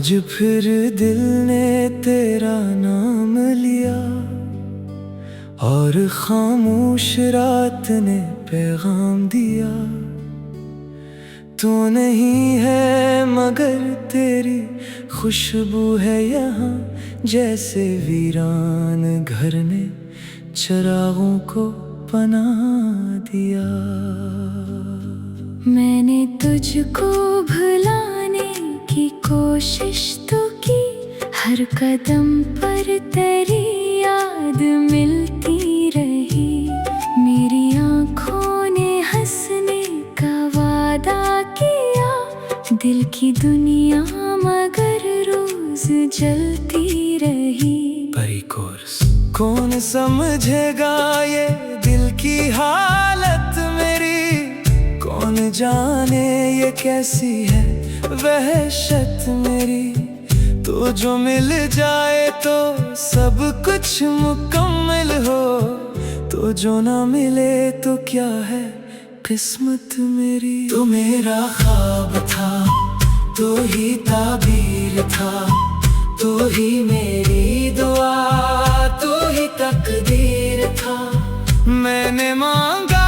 आज फिर दिल ने तेरा नाम लिया और खामोश रात ने पैगाम दिया। तू नहीं है मगर तेरी खुशबू है यहाँ, जैसे वीरान घर ने चिरागों को पनाह दिया। मैंने तुझको भुलाने की कोशिश तो की, हर कदम पर तेरी याद मिलती रही। मेरी आँखों ने हंसने का वादा किया, दिल की दुनिया मगर रोज जलती रही। परी कोर्स कौन समझेगा ये दिल की हालत मेरी, कौन जाने ये कैसी है वहशत मेरी। तो जो मिल जाए तो सब कुछ मुकम्मल हो, तो जो ना मिले तो क्या है किस्मत मेरी। तो मेरा ख्वाब था, तो ही ताबीर था, तो ही मेरी दुआ, तो ही तकदीर था। मैंने मांगा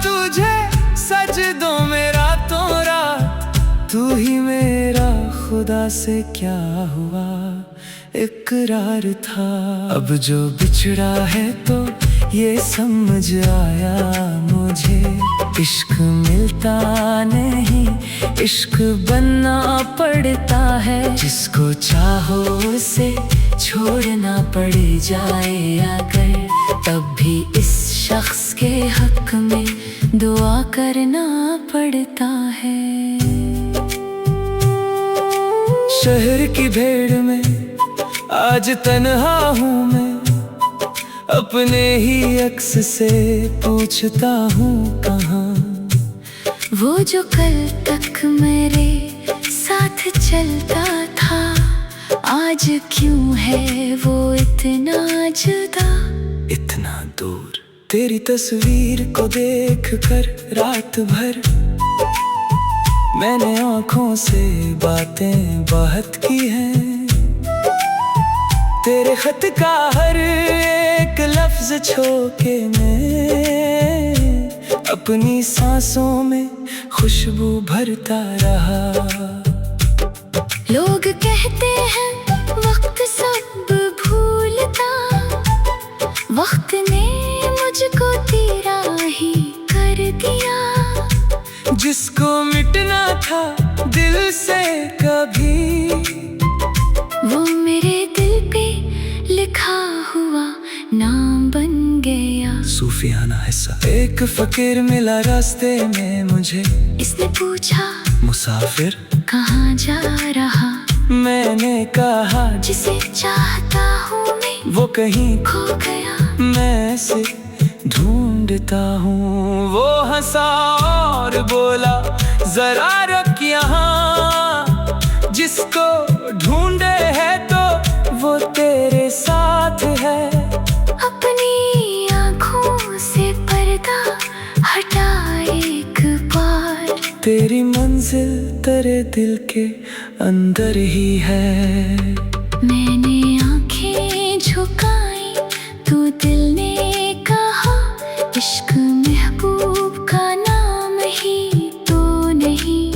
तुझे सजदों में रातों रात, तू ही मेरा खुदा से क्या हुआ इकरार था। अब जो बिछड़ा है तो ये समझ आया मुझे, इश्क मिलता नहीं इश्क बनना पड़ता है। जिसको चाहो उसे छोड़ना पड़ जाए अगर, तब भी इस शख्स के हक में दुआ करना पड़ता है। शहर की भीड़ में आज तन्हा हूँ मैं, अपने ही अक्स से पूछता हूँ कहाँ। वो जो कल तक मेरे साथ चलता था, आज क्यों है वो इतना जुदा, इतना दूर। तेरी तस्वीर को देख कर रात भर मैंने आँखों से बातें बात की हैं। तेरे खत का हर एक लफ्ज छू के मैं अपनी सांसों में खुशबू भरता रहा। लोग कहते हैं वक्त सब भूलता, वक्त ने मुझको तेरा ही कर दिया। जिसको मिटना था दिल से कभी, वो मेरे दिल पे लिखा हुआ नाम बन गया। सूफियाना हिस्सा। एक फकीर मिला रास्ते में मुझे, इसने पूछा मुसाफिर कहाँ जा रहा। मैंने कहा जिसे चाहता हूँ मैं वो कहीं खो गया। मैं से ढूंढता हूँ। वो हंसा और बोला जरा रुक यहाँ, जिसको ढूंढे है तो वो तेरे साथ है। अपनी आँखों से पर्दा हटा एक बार, तेरी मंजिल तेरे दिल के अंदर ही है। मैंने आँखें झुकाई तो दिल ने कहा, इश्क महबूब का नाम ही तो नहीं।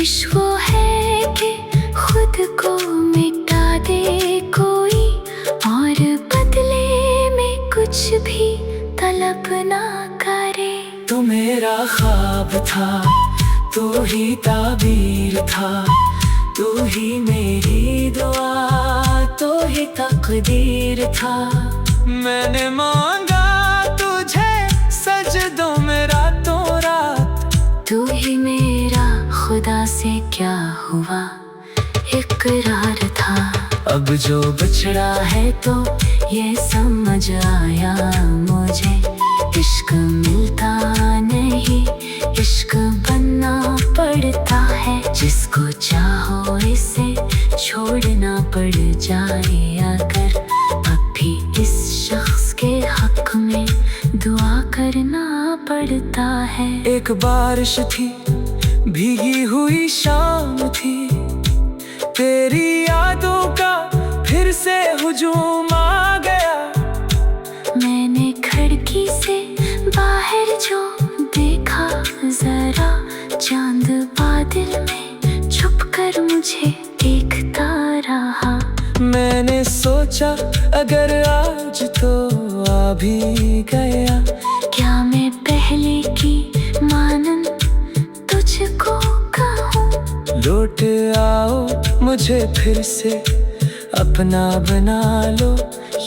इश्क वो है कि खुद को मिटा दे कोई, और बदले में कुछ भी तलब ना करे। तू मेरा ख्वाब था, तू ही ताबीर था, तू ही मेरी दुआ, तू ही तकदीर था। मैंने मांगा तुझे सजदों में रातों रात, तू ही मेरा खुदा से क्या हुआ इकरार था। अब जो बिछड़ा है तो ये समझ आया मुझे, इश्क मिलता नहीं इश्क बनना पड़ता है। जिसको चाहो इसे छोड़ना पड़ जाए अगर, अब भी इस शख्स के हक में दुआ करना पड़ता है। एक बारिश थी भीगी हुई शाम थी, तेरी यादों का फिर से हुजूम आ गया। मैंने खिड़की से बाहर जो देखा, जरा चांद बादल में छुपकर मुझे देखता रहा। मैंने सोचा अगर आज तो आ भी गया, क्या मैं पहले की मानन तुझको कहूँ। लौट आओ मुझे फिर से अपना बना लो,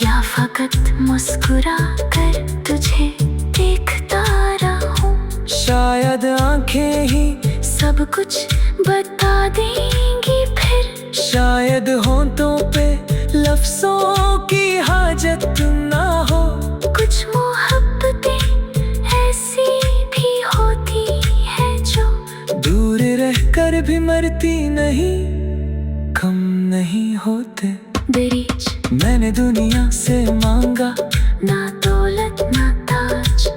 या फकत मुस्कुरा कर तुझे देखता रहूं। शायद आंखें ही सब कुछ बता देंगी फिर, शायद होंठों पे लफ्जों की हाजत ना हो। कुछ मोहब्बतें ऐसी भी होती है जो दूर रहकर भी मरती नहीं, कम नहीं होते। दरीच मैंने दुनिया से मांगा ना दौलत ना ताज,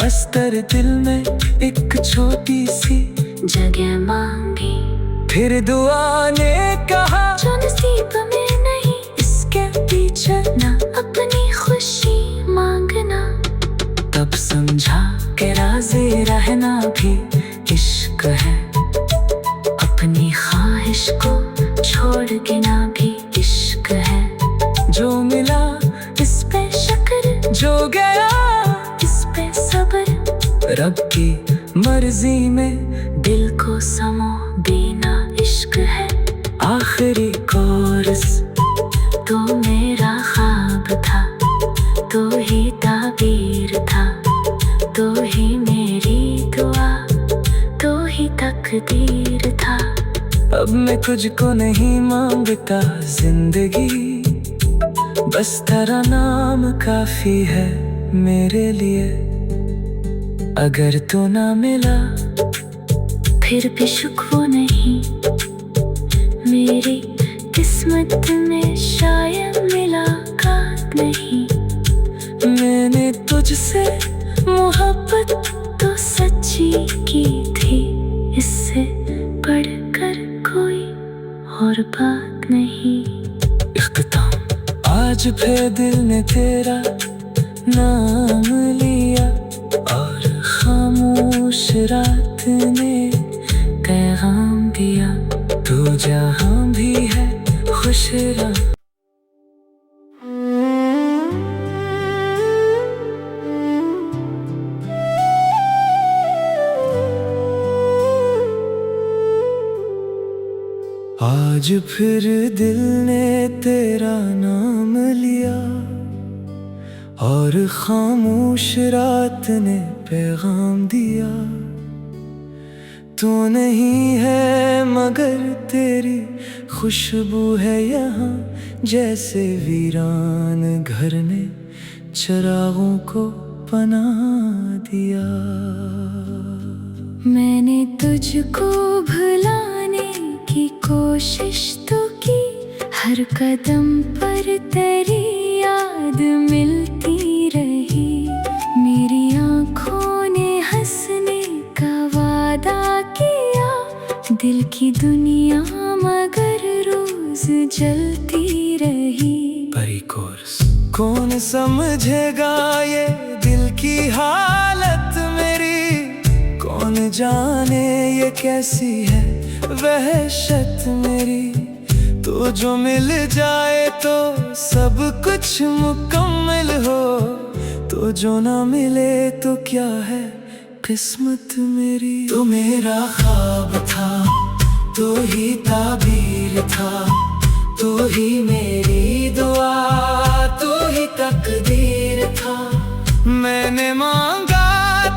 बस तेरे दिल में एक छोटी सी जगह मांगी। फिर दुआ ने कहा जो नसीब में नहीं, इसके पीछे ना अपनी खुशी मांगना। तब समझा कि राज़ी रहना भी इश्क है, अपनी ख्वाहिश को छोड़ देना भी इश्क है। जो मिला इस पे शुक्र, जो गया इस पे सब्र, रब की मर्जी में दिल को समो देना इश्क है। आखिरी कोरस तो मेरा ख्वाब था, तो ही ताबीर था, तो ही मेरी दुआ, तो ही तकदीर था। अब मैं तुझको नहीं मांगता जिंदगी, बस तेरा नाम काफी है मेरे लिए। अगर तू ना मिला फिर भी शुक्र नहीं, मेरी किस्मत में शायद मुलाकात नहीं। मैंने तुझसे मोहब्बत तो सच्ची की थी, इससे बढ़कर कोई और बात नहीं। इख्तिताम आज फिर दिल ने तेरा नाम लिया, और खामोश रात ने पैगाम दिया। तू जहाँ भी है खुश रह। आज फिर दिल ने तेरा नाम लिया, और खामोश रात ने पैगाम दिया। तू नहीं है मगर तेरी खुशबू है यहाँ, जैसे वीरान घर ने चिरागों को पनाह दिया। मैंने तुझको भुलाने की कोशिश तो की, हर कदम पर तेरी याद मिलती रही। मेरी आँखों ने हंसने का वादा किया, दिल की दुनिया मगर रोज जलती रही। परी कोर्स कौन समझेगा ये दिल की हालत मेरी, कौन जाने ये कैसी है वहशत मेरी। तो जो मिल जाए तो सब कुछ मुकम्मल हो, तो जो ना मिले तो क्या है किस्मत मेरी। तो मेरा ख्वाब था, तो ही ताबीर था, तो ही मेरी दुआ, तो ही तकदीर था। मैंने मांगा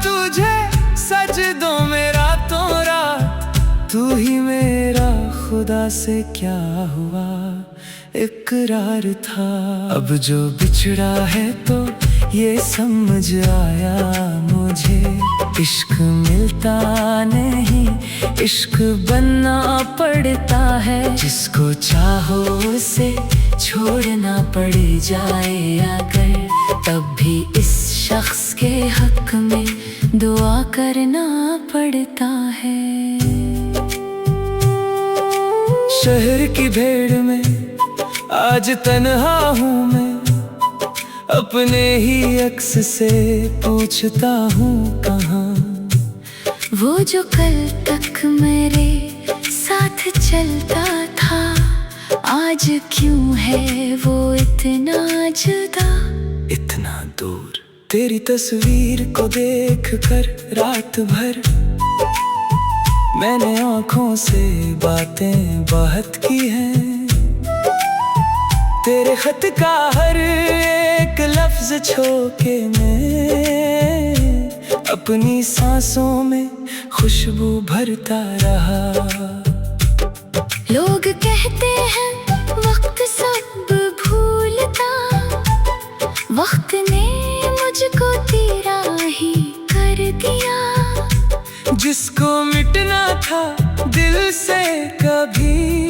तुझे सजदों में रातों रात, तू ही मेरा खुदा से क्या हुआ इकरार था। अब जो बिछड़ा है तो ये समझ आया मुझे, इश्क मिलता नहीं, इश्क बनना पड़ता है। जिसको चाहो उसे छोड़ना पड़ जाए अगर, तब भी इस शख्स के हक में दुआ करना पड़ता है। शहर की भीड़ में आज तन्हा हूँ मैं, अपने ही अक्स से पूछता हूँ कहाँ। वो जो कल तक मेरे साथ चलता था, आज क्यों है वो इतना जुदा, इतना दूर। तेरी तस्वीर को देख कर रात भर मैंने आँखों से बातें बहुत की हैं। तेरे खत का हर एक लफ्ज छो के मैं अपनी सांसों में खुशबू भरता रहा। लोग कहते हैं वक्त सब भूलता, वक्त ने मुझको तेरा ही कर दिया। जिसको मिटना था दिल से कभी,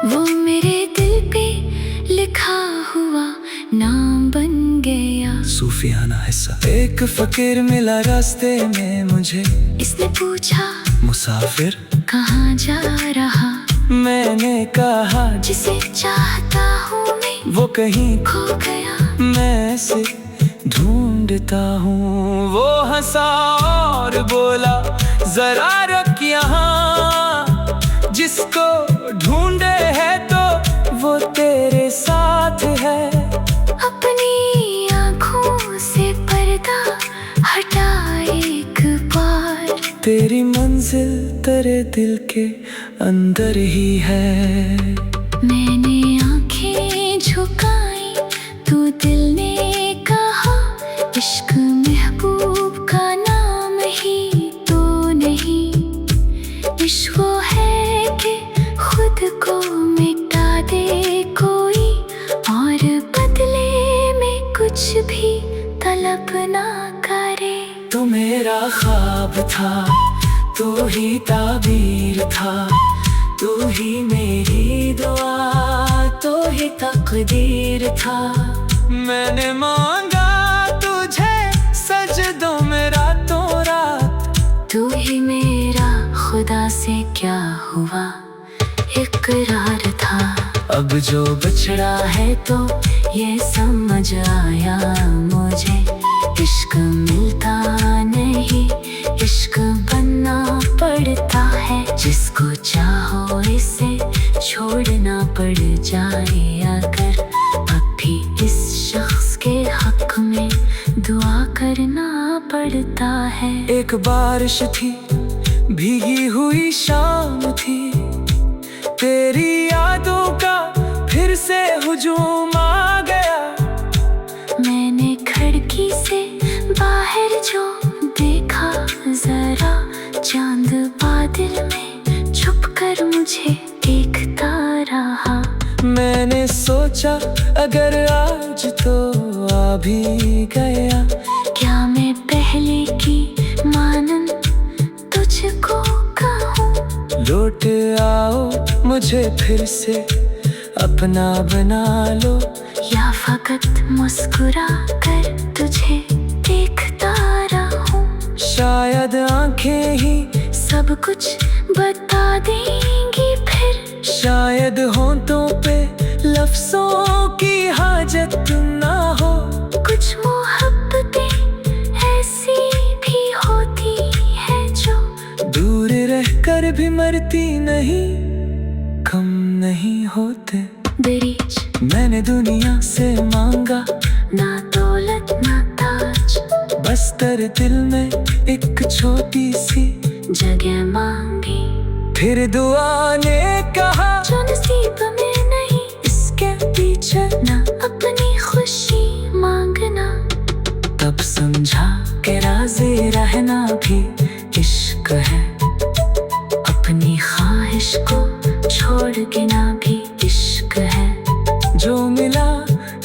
वो मेरे दिल पे लिखा हुआ नाम बन गया। सूफियाना हिस्सा। एक फकीर मिला रास्ते में मुझे, इसने पूछा मुसाफिर कहाँ जा रहा। मैंने कहा जिसे चाहता हूँ मैं वो कहीं खो गया। मैं इसे ढूंढता हूँ। वो हंसा और बोला जरा रख यहाँ, जिसको ढूंढे है तो वो तेरे साथ है। अपनी आँखों से पर्दा हटा एक बार, तेरी मंजिल तेरे दिल के अंदर ही है। मैंने आँखें झुकाई तो दिल ने कहा, इश्क महबूब का नाम ही तो नहीं। इश्क वो है कि खुद को मिटा दे कोई, और बदले में कुछ भी तलब ना करे। तू मेरा ख्वाब था, तू ही ताबीर था, तू ही मेरी दुआ, तू ही तकदीर था। मैंने मांगा तुझे सजदों में रातों रात, तू ही मेरा खुदा से क्या हुआ इकरार था। अब जो बछड़ा है तो ये समझ आया मुझे, इश्क मिलता नहीं इश्क बनना पड़ता है। जिसको चाहो इसे छोड़ना पड़ जाए अगर, अब भी इस शख्स के हक में दुआ करना पड़ता है। एक बारिश थी भीगी हुई शाम थी, तेरी यादों का फिर से हुजूम आ गया। मैंने खिड़की से बाहर जो देखा, जरा चांद बादल में छुप कर मुझे देखता रहा। मैंने सोचा अगर आज तो आ भी गया, क्या मैं पहले की मानन तुझको कहूँ। लौट आओ मुझे फिर से अपना बना लो, या फकत मुस्कुरा कर तुझे देखता रहूं। शायद आंखें ही सब कुछ बता देंगी फिर, शायद होंठों पे लफ्जों की हाजत ना हो। कुछ मोहब्बतें ऐसी भी होती है जो दूर रहकर भी मरती नहीं, कम नहीं होते। दरीच मैंने दुनिया से मांगा ना दौलत ना ताज, बस तेरे दिल में एक छोटी सी जगह मांगी। फिर दुआ ने कहा जो नसीब में नहीं इसके पीछे ना अपनी खुशी मांगना। तब समझा कि राजी रहना भी इश्क है, अपनी ख्वाहिश को छोड़ देना भी इश्क है। जो मिला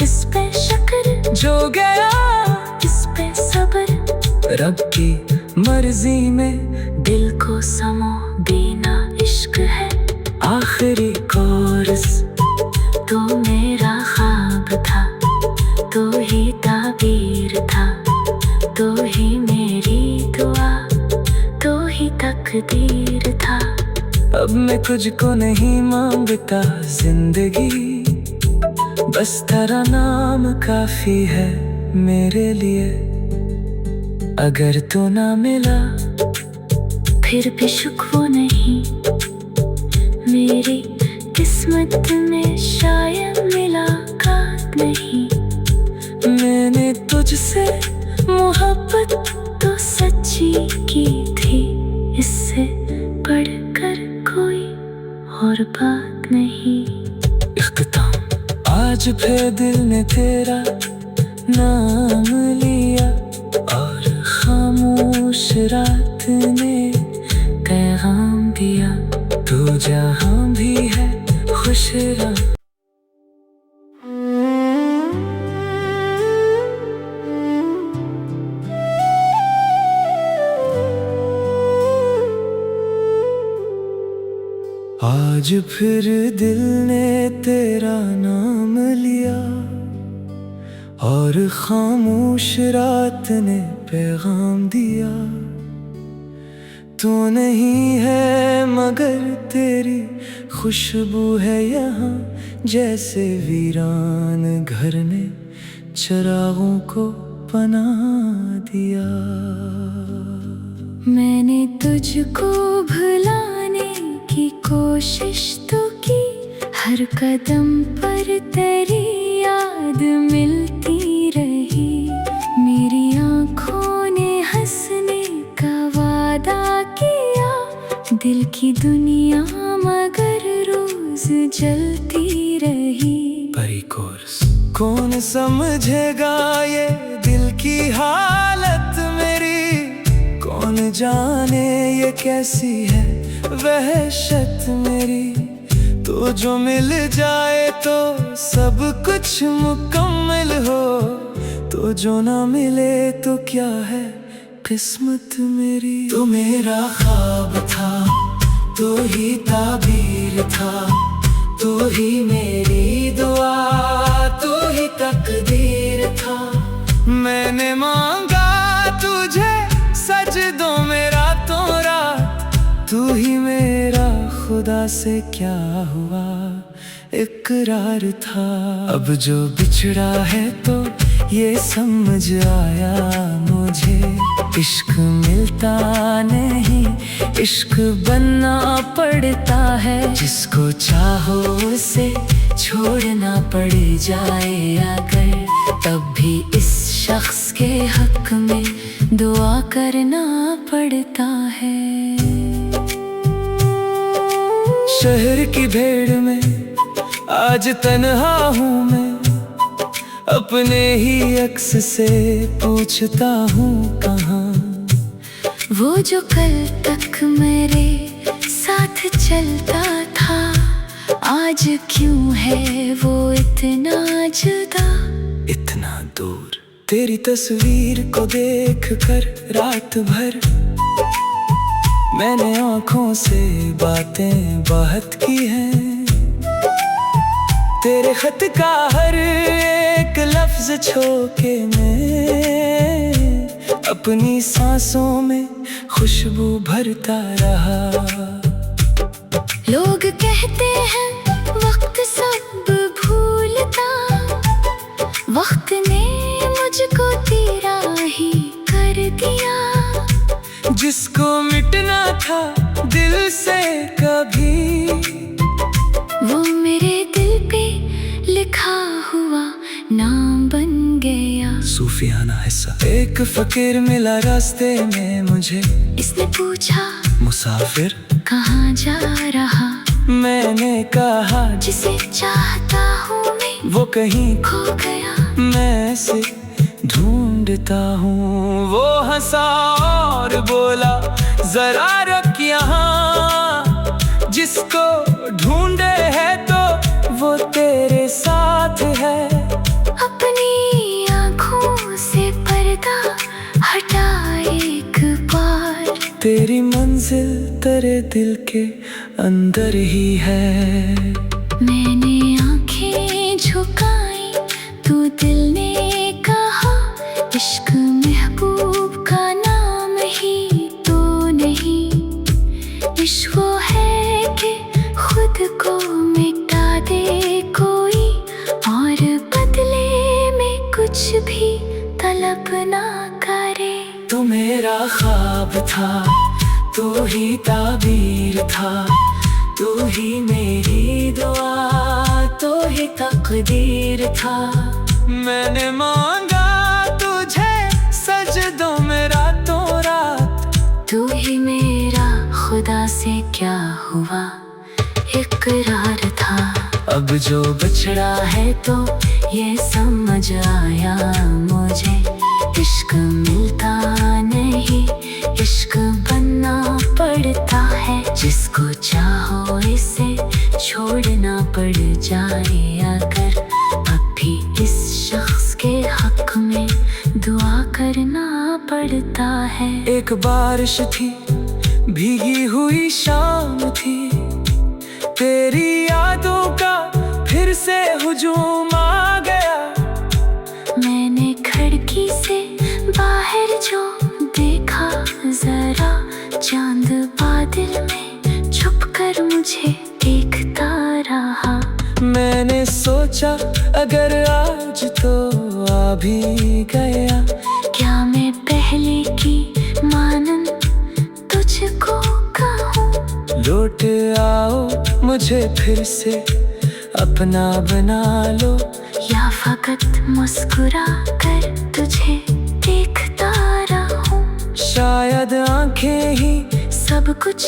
इस पे शक्र, जो गया इस पे सब्र, रब की मर्जी में दिल को समो देना इश्क है। आखिरी कोरस तो मेरा ख्वाब था, तो ही ताबीर था, तो ही मेरी दुआ, तो ही तकदीर था। अब मैं तुझको नहीं मांगता जिंदगी, बस तेरा नाम काफी है मेरे लिए। अगर तू ना मिला फिर भी शुक्र नहीं, मेरी किस्मत में शायद मुलाकात नहीं। मैंने तुझसे मोहब्बत तो सच्ची की थी, इससे बढ़कर कोई और बात नहीं। इख्तिताम, आज फिर दिल ने तेरा नाम लिया और खामोश रात ने पैगाम दिया। तू जहाँ भी है खुश रह। आज फिर दिल ने तेरा नाम लिया और खामोश रात ने पैगाम दिया। तू नहीं है मगर तेरी खुशबू है यहाँ, जैसे वीरान घर ने चिरागों को पनाह दिया। मैंने तुझको भुलाने की कोशिश तो की, हर कदम पर तेरी याद मिलती रही। मेरी आँखों ने हंसने का वादा किया, दिल की दुनिया मगर रोज जलती रही। परी कोर्स कौन समझेगा ये दिल की हालत मेरी, कौन जाने ये कैसी है वहशत मेरी। तो जो मिल जाए तो सब कुछ मुकम्मल हो, तो जो ना मिले तो क्या है किस्मत मेरी। तो मेरा ख्वाब था, तो ही ताबीर था, तो ही मेरी दुआ, तो ही तकदीर था। मैंने मांगा तुझे सजदों में रातों रात, तू ही मेरा खुदा से क्या हुआ इकरार था। अब जो बिछड़ा है तो ये समझ आया मुझे, इश्क मिलता नहीं इश्क बनना पड़ता है। जिसको चाहो उसे छोड़ना पड़ जाए अगर, तब भी इस शख्स के हक में दुआ करना पड़ता है। शहर की भीड़ में आज तन्हा हूँ मैं, अपने ही अक्स से पूछता हूँ कहाँ। वो जो कल तक मेरे साथ चलता था, आज क्यों है वो इतना जुदा, इतना दूर। तेरी तस्वीर को देख कर रात भर मैंने आँखों से बातें बात की हैं। तेरे खत का हर एक लफ्ज छो के मैं अपनी सांसों में खुशबू भरता रहा। लोग कहते हैं वक्त सब भूलता, वक्त ने मुझको तेरा ही कर दिया। जिसको मिटना था दिल से कभी, वो मेरे दिल पे लिखा हुआ नाम बन गया। सूफियाना हिस्सा। एक फकीर मिला रास्ते में मुझे, इसने पूछा मुसाफिर कहाँ जा रहा। मैंने कहा जिसे चाहता हूँ मैं वो कहीं खो गया। मैं से ढूंढता हूँ। वो हंसा और बोला जरा रख यहाँ, जिसको ढूंढे है तो वो तेरे साथ है। अपनी आँखों से पर्दा हटा एक बार, तेरी मंजिल तेरे दिल के अंदर ही है। मैंने आँखें झुकाई तो दिल ने कहा, इश्क महबूब का नाम ही तो नहीं। इश्क वो है कि तलब ना करे। तू मेरा ख्वाब था, तू ही ताबीर था, तू ही मेरी दुआ, तू ही तकदीर था। मैंने मांगा तुझे सजदों में रातों रात। तू ही मेरा खुदा से क्या हुआ इकरार था। अब जो बिछड़ा है तो ये समझ आया मुझे, इश्क मिलता नहीं, इश्क बनना पड़ता है। जिसको चाहो इसे छोड़ना पड़ जाए अगर, अब भी इस शख्स के हक में दुआ करना पड़ता है। एक बारिश थी, भीगी हुई शाम थी, तेरी यादों का फिर से हुजूम आ गया। मैंने खिड़की से बाहर जो देखा, जरा चांद बादल में छुपकर मुझे देखता रहा। मैंने सोचा अगर आज तो आ भी गया, क्या मैं पहले की मानन तुझको कहूँ। लौट आओ मुझे फिर से अपना बना लो, या फकत मुस्कुरा कर तुझे देखता रहूं। शायद आंखें ही सब कुछ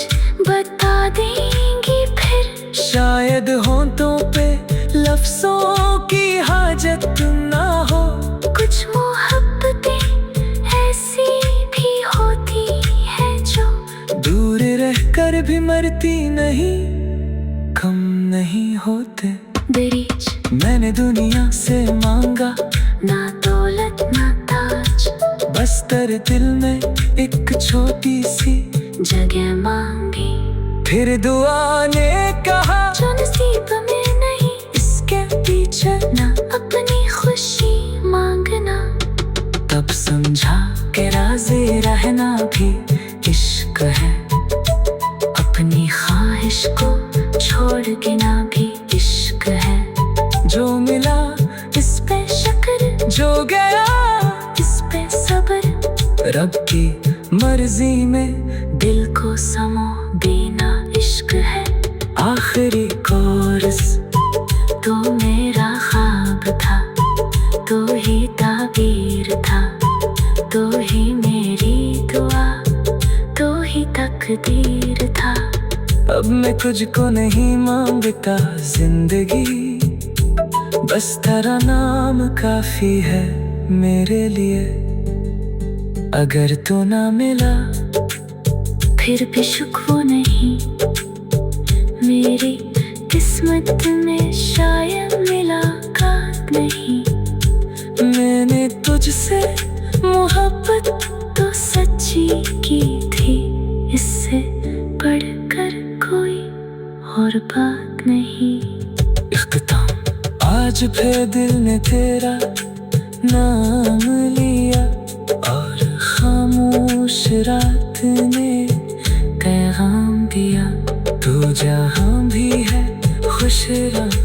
बता देंगी फिर, शायद होंठों पे लफ्ज़ों की हाजत ना हो। कुछ मोहब्बतें ऐसी भी होती है जो दूर रहकर भी मरती नहीं, कम नहीं होते। दरीच मैंने दुनिया से मांगा ना दौलत ना ताज, बस तेरे दिल में एक छोटी सी जगह मांगी। फिर दुआ ने कहा जो नसीब में नहीं, इसके पीछे ना अपनी खुशी मांगना। तब समझा कि राज़ी रहना भी इश्क है, अपनी ख्वाहिश को छोड़ के ना भी इश्क है। जो मिला इस पे शुक्र, जो गया इस पे सब्र। रब की मर्जी में दिल को समो देना इश्क है। आखिरी कोरस तू मेरा ख्वाब था, तू ही ताबीर था, तू ही मेरी दुआ, तू ही तकदीर था। अब मैं तुझको नहीं मांगता जिंदगी, बस तेरा नाम काफी है मेरे लिए। अगर तू ना मिला फिर भी शुक्र नहीं, मेरी किस्मत में शायद मुलाकात नहीं। मैंने तुझसे मोहब्बत तो सच्ची की थी, इससे बढ़कर कोई और बात नहीं। इख्तिताम आज फिर दिल ने तेरा नाम लिया, और खामोश रात ने पैगाम दिया। तू जहाँ भी है खुश रह।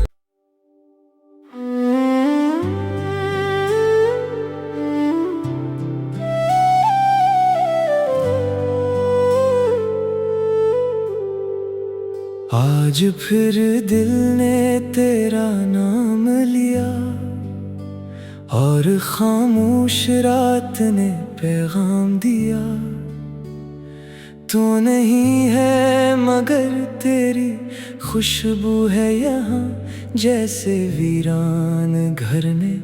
आज फिर दिल ने तेरा नाम लिया, और खामोश रात ने पैगाम दिया। तू नहीं है मगर तेरी खुशबू है यहाँ, जैसे वीरान घर ने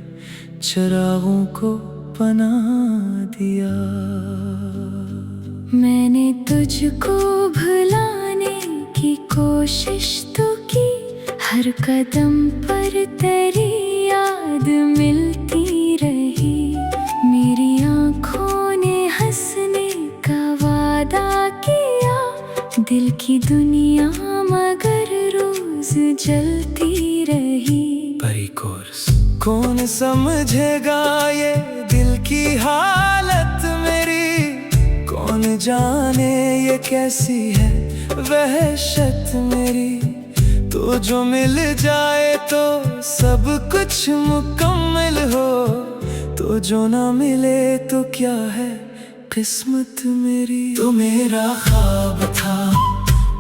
चिरागों को पनाह दिया। मैंने तुझको भुलाने की कोशिश तो की, हर कदम पर तेरी याद मिलती रही। मेरी आँखों ने हंसने का वादा किया, दिल की दुनिया मगर रोज जलती रही। परी कोर्स कौन समझेगा ये दिल की हालत मेरी, कौन जाने ये कैसी है वहशत मेरी। तो जो मिल जाए तो सब कुछ मुकम्मल हो, तो जो ना मिले तो क्या है किस्मत मेरी। तो मेरा ख्वाब था,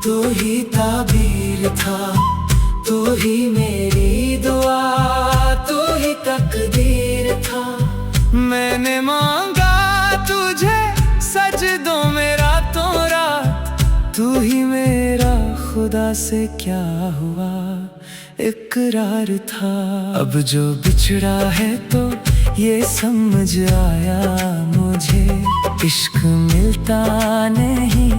तो ही ताबीर था, तो ही मेरी दुआ, तो ही तकदीर था। मैंने मांगा तुझे सजदों में रातों रात, तू ही मेरा खुदा से क्या हुआ इकरार था। अब जो बिछड़ा है तो ये समझ आया मुझे, इश्क मिलता नहीं,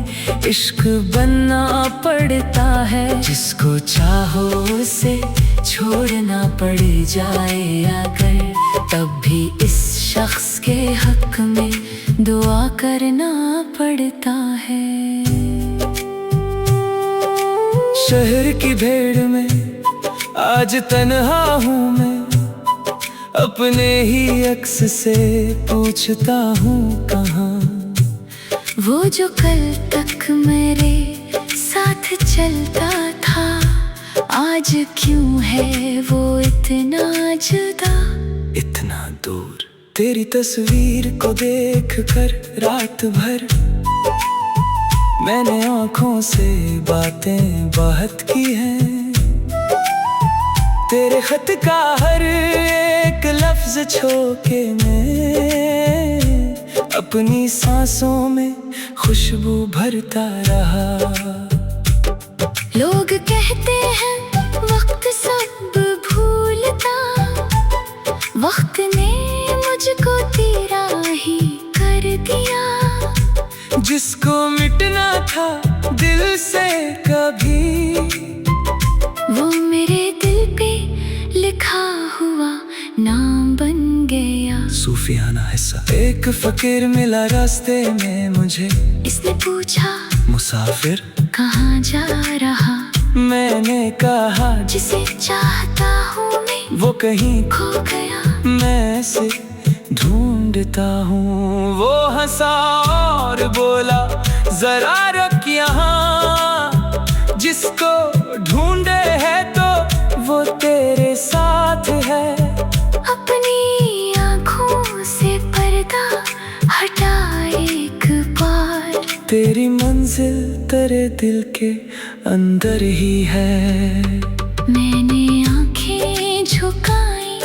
इश्क बनना पड़ता है। जिसको चाहो उसे छोड़ना पड़ जाए अगर, तब भी इस शख्स के हक में दुआ करना पड़ता है। शहर की भीड़ में आज तन्हा हूँ मैं, अपने ही अक्स से पूछता हूँ कहाँ वो जो कल तक मेरे साथ चलता था, आज क्यों है वो इतना जुदा, इतना दूर। तेरी तस्वीर को देख कर रात भर मैंने आँखों से बातें बात की हैं। तेरे खत का हर एक लफ्ज छो के मैं अपनी सांसों में खुशबू भरता रहा। लोग कहते हैं वक्त सब भूलता, वक्त ने मुझको तेरा ही कर दिया। जिसको मिटना था दिल से कभी, वो मेरे दिल पे लिखा हुआ नाम बन गया। सूफियाना हिस्सा। एक फकीर मिला रास्ते में मुझे, इसने पूछा मुसाफिर कहाँ जा रहा। मैंने कहा जिसे चाहता हूँ मैं वो कहीं खो गया, मैं से ढूंढता हूँ। वो हंसा और बोला जरा रुक यहाँ, जिसको ढूंढे है तो वो तेरे साथ है। अपनी आँखों से पर्दा हटा एक बार, तेरी मंजिल तेरे दिल के अंदर ही है। मैंने आँखें झुकाई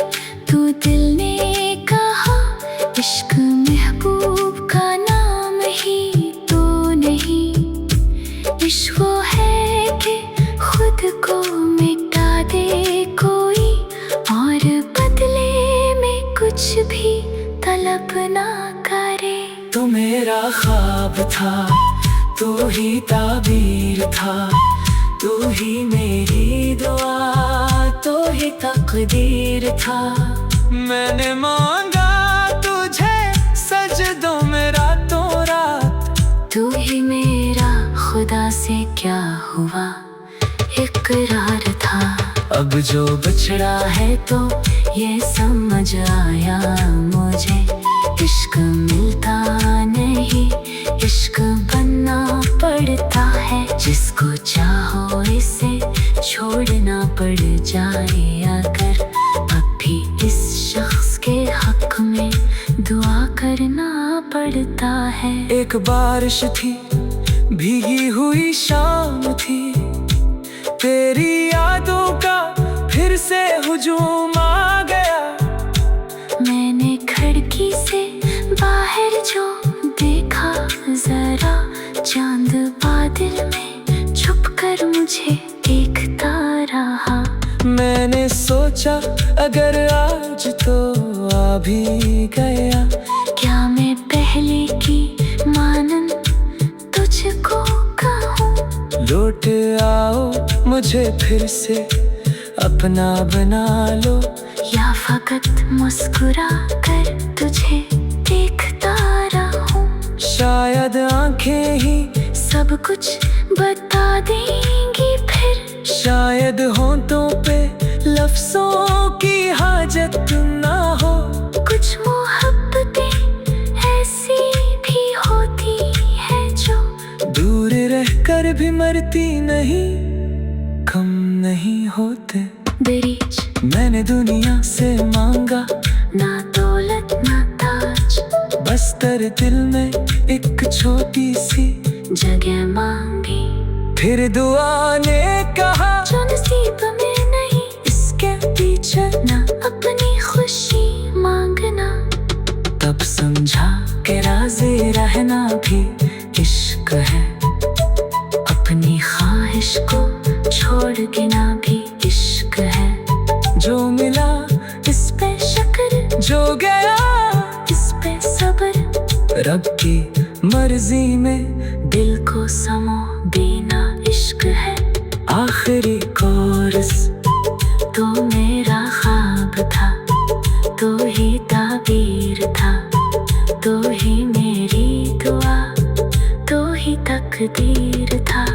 तो दिल ने कहा, इश्क महबूब का नाम ही तो नहीं। इश्क वो है कि खुद को मिटा दे कोई, और बदले में कुछ भी तलब ना करे। तो मेरा ख्वाब था, तू ही ताबीर था, तू ही मेरी दुआ, तो ही तकदीर था। मैंने मांगा तुझे सजदों में रातों रात, तू ही मेरा खुदा से क्या हुआ इकरार था। अब जो बिछड़ा है तो ये समझ आया मुझे, इश्क मिलता नहीं, इश्क बनना पड़ता है। जिसको चाहो इसे छोड़ना पड़ जाए अगर, अब भी इस शख्स के हक में दुआ करना पड़ता है। एक बारिश थी, भीगी हुई शाम थी, तेरी यादों का फिर से हुजूम आ गया। मैंने खिड़की से बाहर जो देखा, जरा चांद बादल में छुपकर मुझे देखता रहा। मैंने सोचा अगर आज तो आ भी गया, क्या मैं पहले की मानन तुझको कहूँ। लौट आओ मुझे फिर से अपना बना लो, या फकत मुस्कुरा कर तुझे देखता रहूं। शायद आंखें ही सब कुछ बता देंगी फिर, शायद होंठों पे लफ्जों की हाजत ना हो। कुछ मोहब्बतें ऐसी भी होती हैं जो दूर रहकर भी मरती नहीं, कम नहीं होते। दरीच मैंने दुनिया से मांगा ना दौलत ना दिल में एक छोटी सी जगह मांगी, फिर दुआ ने कहा जो नसीब में नहीं इसके पीछे ना अपनी खुशी मांगना। तब समझा कि राज़ी रहना भी इश्क है, अपनी ख्वाहिश को छोड़ देना भी इश्क है। जो मिला इस पे शुक्र, जो गया इस पे सब्र, रब की मर्जी में दिल को समो देना इश्क है। आखिरी कोरस तो मेरा ख्वाब था, तो ही ताबीर था, तो ही मेरी दुआ, तो ही तकदीर था।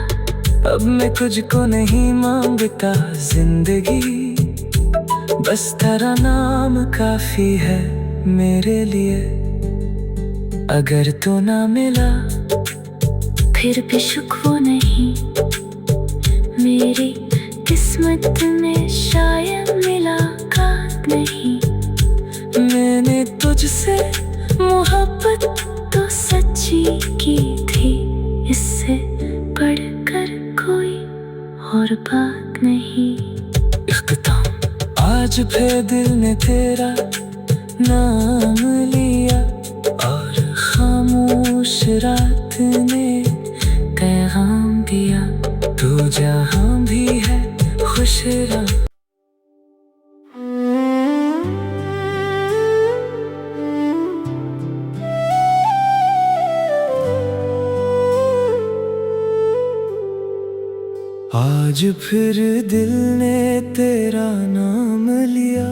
अब मैं तुझको नहीं मांगता जिंदगी, बस तेरा नाम काफी है मेरे लिए। अगर तू ना मिला फिर भी शुक्र नहीं, मेरी किस्मत में शायद मुलाकात नहीं। मैंने तुझसे मोहब्बत तो सच्ची की थी, इससे बढ़कर कोई और बात नहीं। इख्तिताम आज फिर दिल ने तेरा नाम लिया, और खामोश रात ने पैगाम दिया। तू जहाँ भी है खुश रह। आज फिर दिल ने तेरा नाम लिया,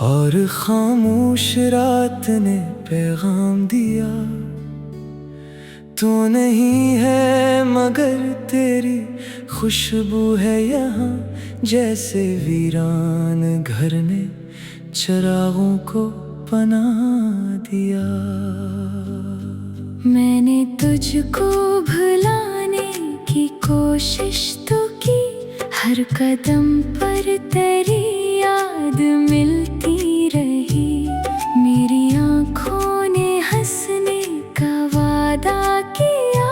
और खामोश रात ने पैगाम दिया। तू नहीं है मगर तेरी खुशबू है यहाँ, जैसे वीरान घर ने चिरागों को पनाह दिया। मैंने तुझको भुलाने की कोशिश तो की, हर कदम पर तेरी याद मिलती रही। मेरी आँखों ने हंसने का वादा किया,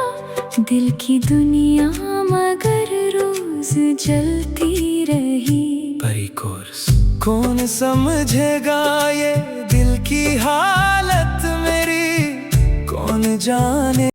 दिल की दुनिया मगर रोज जलती रही। परी कोर्स कौन समझेगा ये दिल की हालत मेरी, कौन जाने